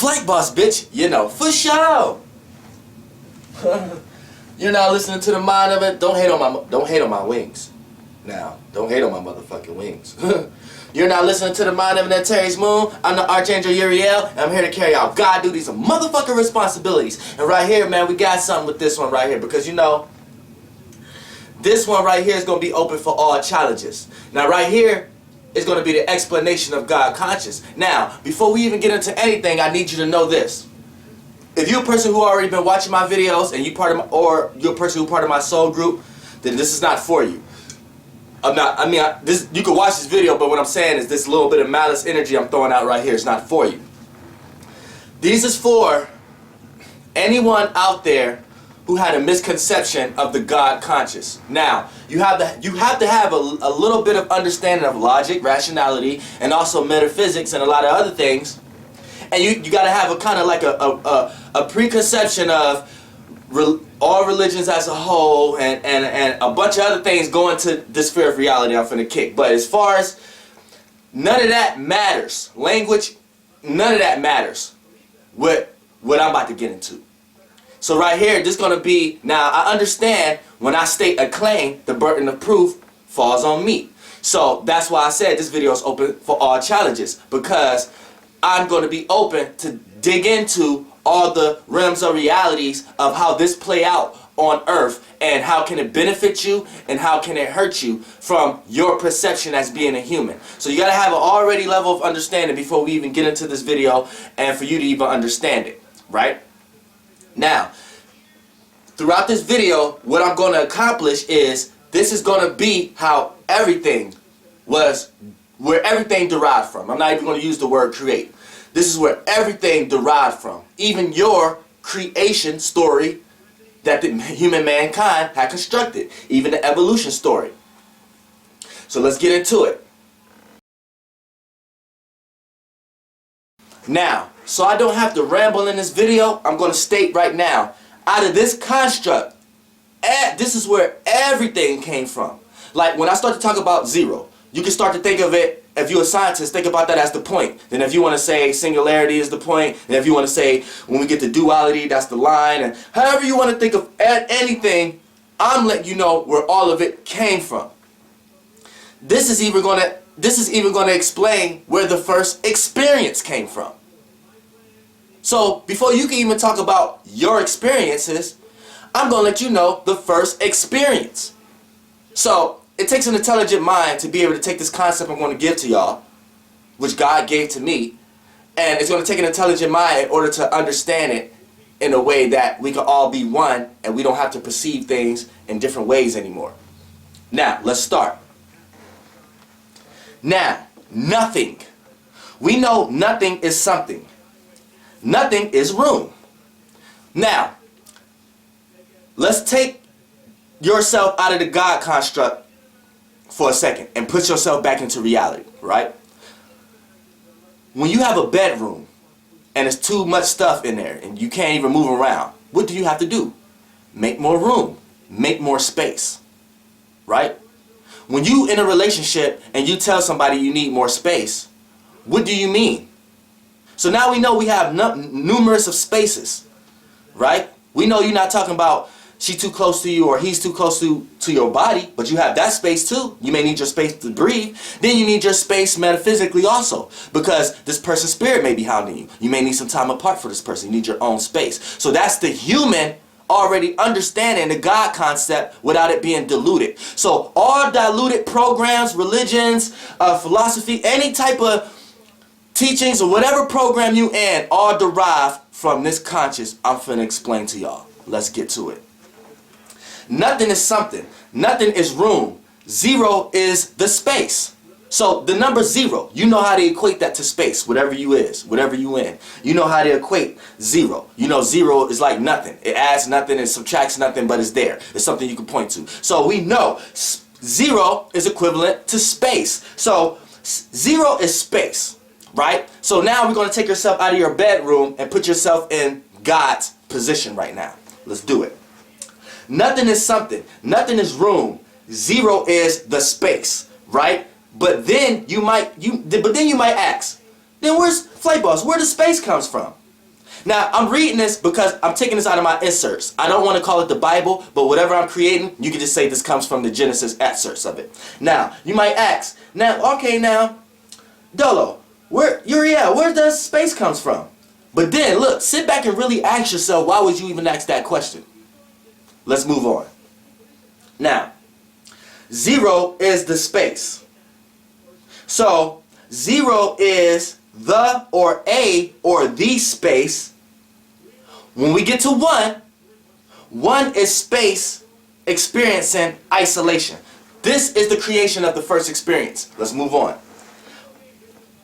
Flight boss, bitch. You know, for sure. You're not listening to the mind of it. Don't hate on my wings. Now, don't hate on my motherfucking wings. You're not listening to the mind of an Terry's Moon. I'm the Archangel uRIEL, and I'm here to carry out God duties and motherfucking responsibilities. And right here, man, we got something with this one right here, because you know, this one right here is going to be open for all challenges. Now, right here is going to be the explanation of God conscious. Now, before we even get into anything, I need you to know this. If you're a person who already been watching my videos and you're a person who part of my soul group, then this is not for you. You can watch this video, but what I'm saying is this little bit of malice energy I'm throwing out right here is not for you. This is for anyone out there who had a misconception of the God conscious. Now, you have to have a little bit of understanding of logic, rationality, and also metaphysics and a lot of other things. And you got to have a kind of like a preconception of all religions as a whole and a bunch of other things going to this sphere of reality I'm finna kick. But as far as none of that matters, language, none of that matters. What I'm about to get into. So right here, this is going to be, now I understand when I state a claim, the burden of proof falls on me. So that's why I said this video is open for all challenges, because I'm going to be open to dig into all the realms of realities of how this play out on earth, and how can it benefit you and how can it hurt you from your perception as being a human. So you got to have an already level of understanding before we even get into this video and for you to even understand it, right? Now, throughout this video, what I'm going to accomplish is this is going to be how everything was, where everything derived from. I'm not even going to use the word create. This is where everything derived from. Even your creation story that the human mankind had constructed. Even the evolution story. So let's get into it. Now, so I don't have to ramble in this video, I'm going to state right now, out of this construct, this is where everything came from. Like when I start to talk about zero, you can start to think of it, if you're a scientist, think about that as the point. Then if you want to say singularity is the point, and if you want to say when we get to duality, that's the line, and however you want to think of anything, I'm letting you know where all of it came from. This is even going to explain where the first experience came from. So before you can even talk about your experiences, I'm going to let you know the first experience. So it takes an intelligent mind to be able to take this concept I'm going to give to y'all, which God gave to me, and it's going to take an intelligent mind in order to understand it in a way that we can all be one and we don't have to perceive things in different ways anymore. Now, let's start. Now, nothing. We know nothing is something. Nothing is room. Now, let's take yourself out of the God construct for a second and put yourself back into reality, right? When you have a bedroom and there's too much stuff in there and you can't even move around, what do you have to do? Make more room. Make more space, right? When you in a relationship and you tell somebody you need more space, what do you mean? So now we know we have numerous of spaces, right? We know you're not talking about she too close to you or he's too close to your body, but you have that space too. You may need your space to breathe. Then you need your space metaphysically also, because this person's spirit may be hounding you. You may need some time apart for this person. You need your own space. So that's the human already understanding the God concept without it being diluted. So all diluted programs, religions, philosophy, any type of teachings or whatever program you in, all derived from this conscious I'm finna explain to y'all. Let's get to it. Nothing is something. Nothing is room. Zero is the space. So the number zero, you know how to equate that to space, whatever you is, whatever you in. You know how to equate zero. You know zero is like nothing. It adds nothing, it subtracts nothing, but it's there. It's something you can point to. So we know zero is equivalent to space. So zero is space, right? So now we're going to take yourself out of your bedroom and put yourself in God's position right now. Let's do it. Nothing is something. Nothing is room. Zero is the space, right? But then you might ask, then where's Flight Boss? Where the space comes from? Now, I'm reading this because I'm taking this out of my inserts. I don't want to call it the Bible, but whatever I'm creating, you can just say this comes from the Genesis excerpts of it. Now, you might ask, now, okay, now, Dolo, uRIEL, where does space comes from? But then, look, sit back and really ask yourself, why would you even ask that question? Let's move on. Now, 0 is the space. So, 0 is the or a or the space. When we get to 1, 1 is space experiencing isolation. This is the creation of the first experience. Let's move on.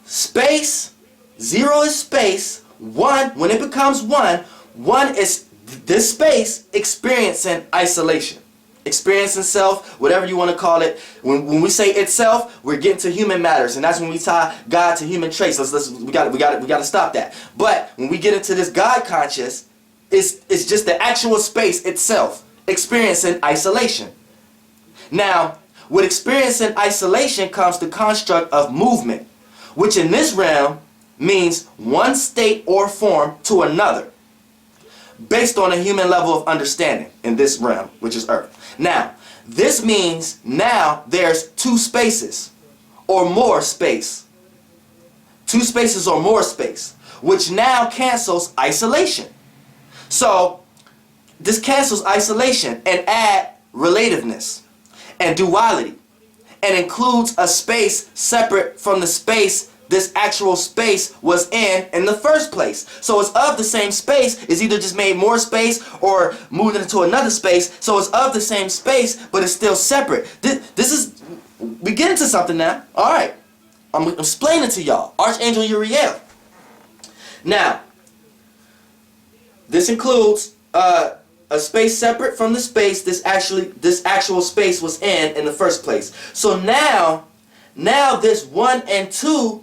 Space, 0 is space. 1, when it becomes 1, 1 is this space experiencing isolation. Experiencing self, whatever you want to call it. When we say itself, we're getting to human matters, and that's when we tie God to human traits. We got to stop that. But when we get into this God conscious, it's just the actual space itself experiencing isolation. Now, with experiencing isolation comes the construct of movement, which in this realm means one state or form to another, based on a human level of understanding in this realm, which is Earth. Now, this means now there's two spaces or more space. Two spaces or more space, which now cancels isolation. So, this cancels isolation and add relativeness and duality, and includes a space separate from the space this actual space was in the first place. So it's of the same space. It's either just made more space or moved into another space. So it's of the same space, but it's still separate. This is, we get into something now. All right, I'm explaining to y'all. Archangel uRIEL. Now, this includes a space separate from the space this actual space was in the first place. So now this 1 and 2.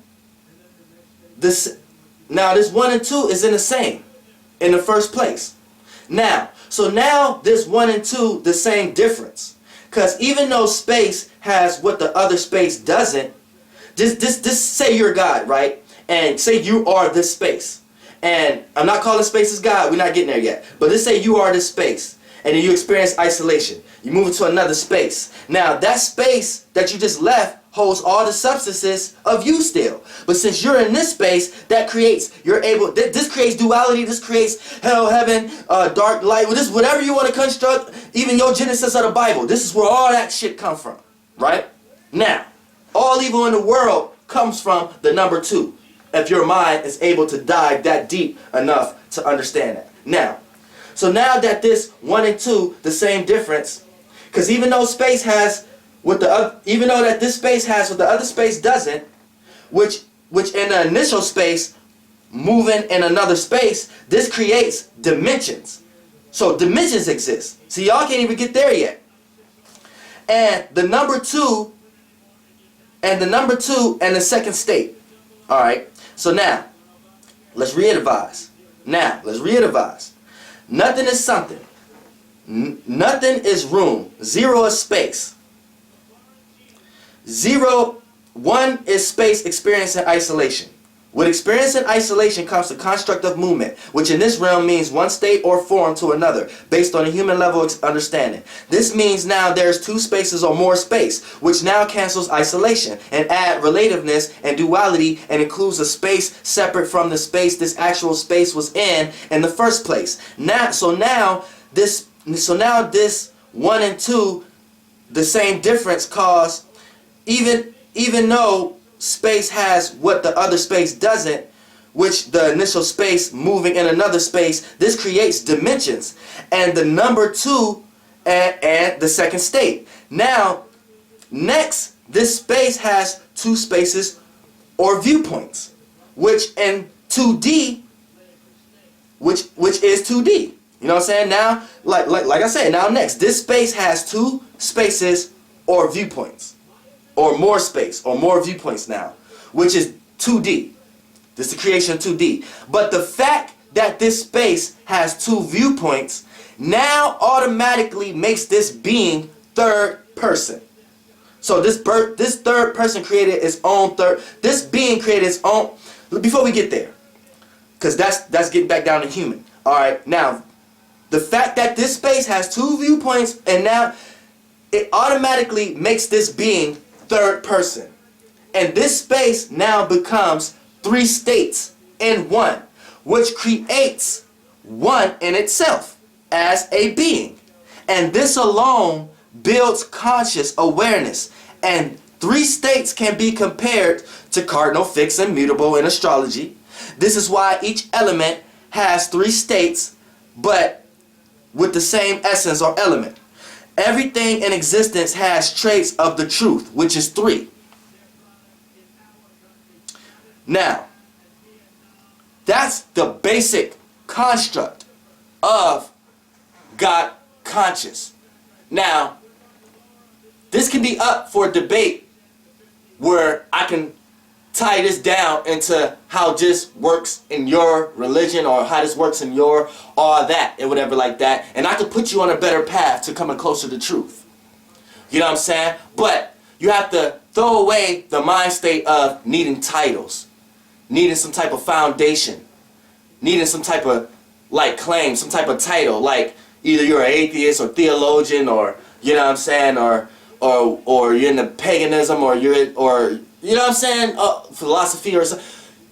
This 1 and 2 is in the same, in the first place. Now this 1 and 2, the same difference. Because even though space has what the other space doesn't, just say you're God, right? And say you are this space. And I'm not calling spaces God, we're not getting there yet. But let's say you are this space, and then you experience isolation. You move into another space. Now that space that you just left holds all the substances of you still. But since you're in this space, that creates, this creates duality, this creates hell, heaven, dark, light, this whatever you want to construct, even your Genesis of the Bible. This is where all that shit comes from, right? Now, all evil in the world comes from the number 2, if your mind is able to dive that deep enough to understand that. Now, so now that this 1 and 2, the same difference, because even though space has even though that this space has what the other space doesn't, which in the initial space, moving in another space, this creates dimensions. So dimensions exist. See, y'all can't even get there yet. And the number 2, and the second state. All right. So now, let's re-advise. Nothing is something. Nothing is room. 0 is space. 1 is space experiencing isolation. With experiencing isolation comes the construct of movement, which in this realm means one state or form to another, based on a human level of understanding. This means now there's two spaces or more space, which now cancels isolation and add relativeness and duality, and includes a space separate from the space this actual space was in the first place. Now this 1 and 2, the same difference, cause even though space has what the other space doesn't, which the initial space moving in another space, this creates dimensions, and the number 2 and the second state. Now, next, this space has two spaces or viewpoints, which in 2D, which is 2D. You know what I'm saying? Now, like I said, now next, this space has two spaces or viewpoints. Or more space, or more viewpoints now, which is 2D. This is the creation of 2D. But the fact that this space has two viewpoints now automatically makes this being third person. So this third person created its own this being created its own. Before we get there, because that's getting back down to human. All right, now the fact that this space has two viewpoints, and now it automatically makes this being third person, and this space now becomes three states in one, which creates one in itself as a being. And this alone builds conscious awareness. And three states can be compared to cardinal, fixed, and mutable in astrology. This is why each element has three states, but with the same essence or element. Everything in existence has traits of the truth, which is three. Now, that's the basic construct of God conscious. Now, this can be up for debate where I can tie this down into how this works in your religion or how this works in your all that and whatever like that, and I could put you on a better path to coming closer to truth. You know what I'm saying? But you have to throw away the mind state of needing titles, needing some type of foundation, needing some type of like claim, some type of title, like either you're an atheist or theologian, or you know what I'm saying, or you're into paganism, or you know what I'm saying, philosophy or something.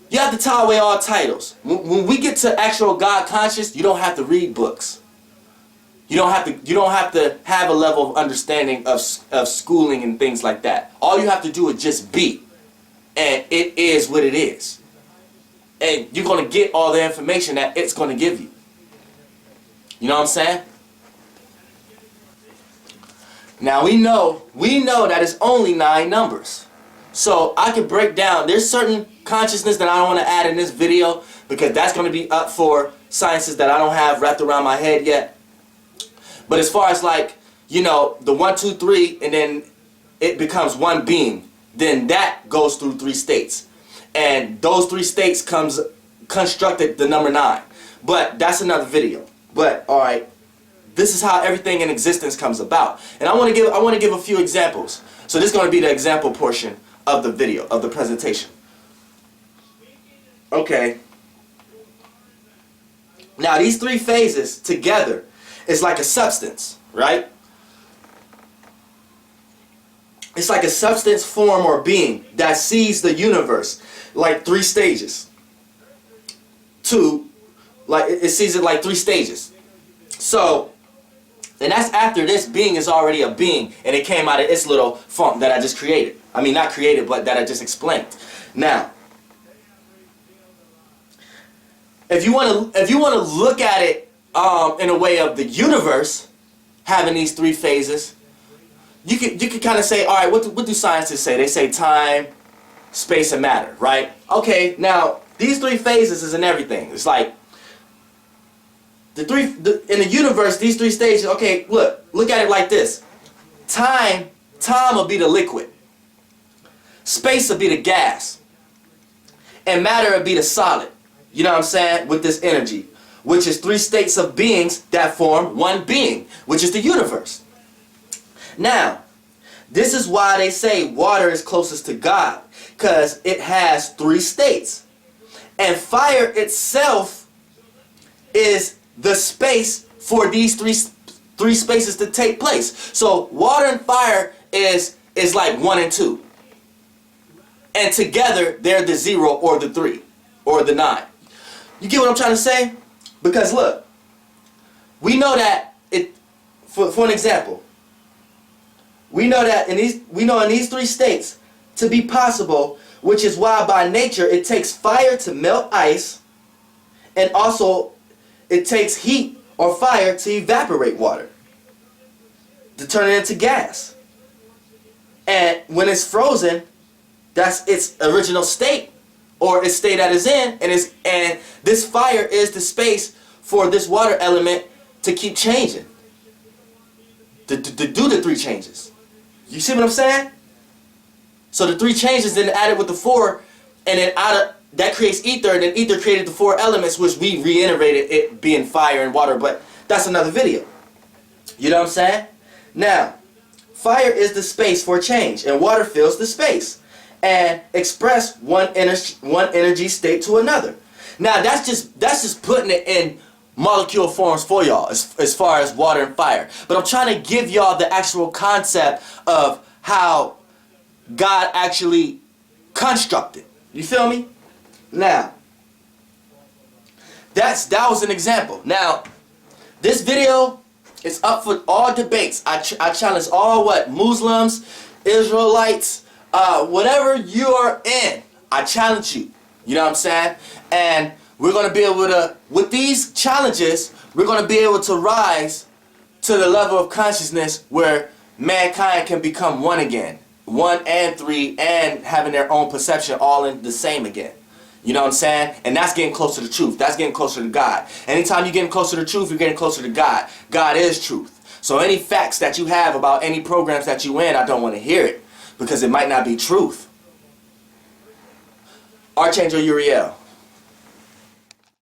You have to tie away all titles. When we get to actual God conscious, you don't have to read books. You don't have to have a level of understanding of schooling and things like that. All you have to do is just be, and it is what it is. And you're going to get all the information that it's going to give you. You know what I'm saying? Now we know that it's only 9 numbers. So I can break down, there's certain consciousness that I don't want to add in this video because that's going to be up for sciences that I don't have wrapped around my head yet. But as far as like, you know, the 1, 2, 3, and then it becomes one being, then that goes through 3 states. And those 3 states constructed the number 9. But that's another video. But alright, this is how everything in existence comes about. And I want to give a few examples. So this is going to be the example portion of the video, of the presentation. Okay. Now these 3 phases together is like a substance, right? It's like a substance, form, or being that sees the universe like 3 stages. It sees it like 3 stages. So, and that's after this being is already a being, and it came out of its little form that I just created. I mean, not created, but that I just explained. Now, if you want to look at it in a way of the universe having these 3 phases, you could kind of say, all right, what do scientists say? They say time, space, and matter, right? Okay, now these 3 phases is in everything. It's like in the universe, these 3 stages. Okay, look at it like this. Time will be the liquid. Space will be the gas. And matter will be the solid. You know what I'm saying? With this energy, which is 3 states of beings that form one being, which is the universe. Now, this is why they say water is closest to God, because it has 3 states. And fire itself is the space for these three spaces to take place. So water and fire is like 1 and 2. And together they're the 0 or the 3 or the 9. You get what I'm trying to say? Because look, we know that for an example, we know that in these 3 states to be possible, which is why by nature it takes fire to melt ice, and also it takes heat or fire to evaporate water, to turn it into gas. And when it's frozen, that's its original state, or its state that it's in, and this fire is the space for this water element to keep changing, to do the 3 changes. You see what I'm saying? So the 3 changes then added with the 4, and then that creates ether, and then ether created the 4 elements, which we reiterated it being fire and water, but that's another video. You know what I'm saying? Now, fire is the space for change, and water fills the space and express one energy state to another. Now that's just putting it in molecule forms for y'all as far as water and fire. But I'm trying to give y'all the actual concept of how God actually constructed. You feel me? Now, that was an example. Now, this video is up for all debates. I challenge all Muslims, Israelites, whatever you are in. I challenge you. You know what I'm saying? And we're going to be able to, with these challenges, we're going to be able to rise to the level of consciousness where mankind can become one again. 1 and 3 and having their own perception all in the same again. You know what I'm saying? And that's getting closer to truth. That's getting closer to God. Anytime you're getting closer to truth, you're getting closer to God. God is truth. So any facts that you have about any programs that you in, I don't want to hear it because it might not be truth. Archangel uRIEL.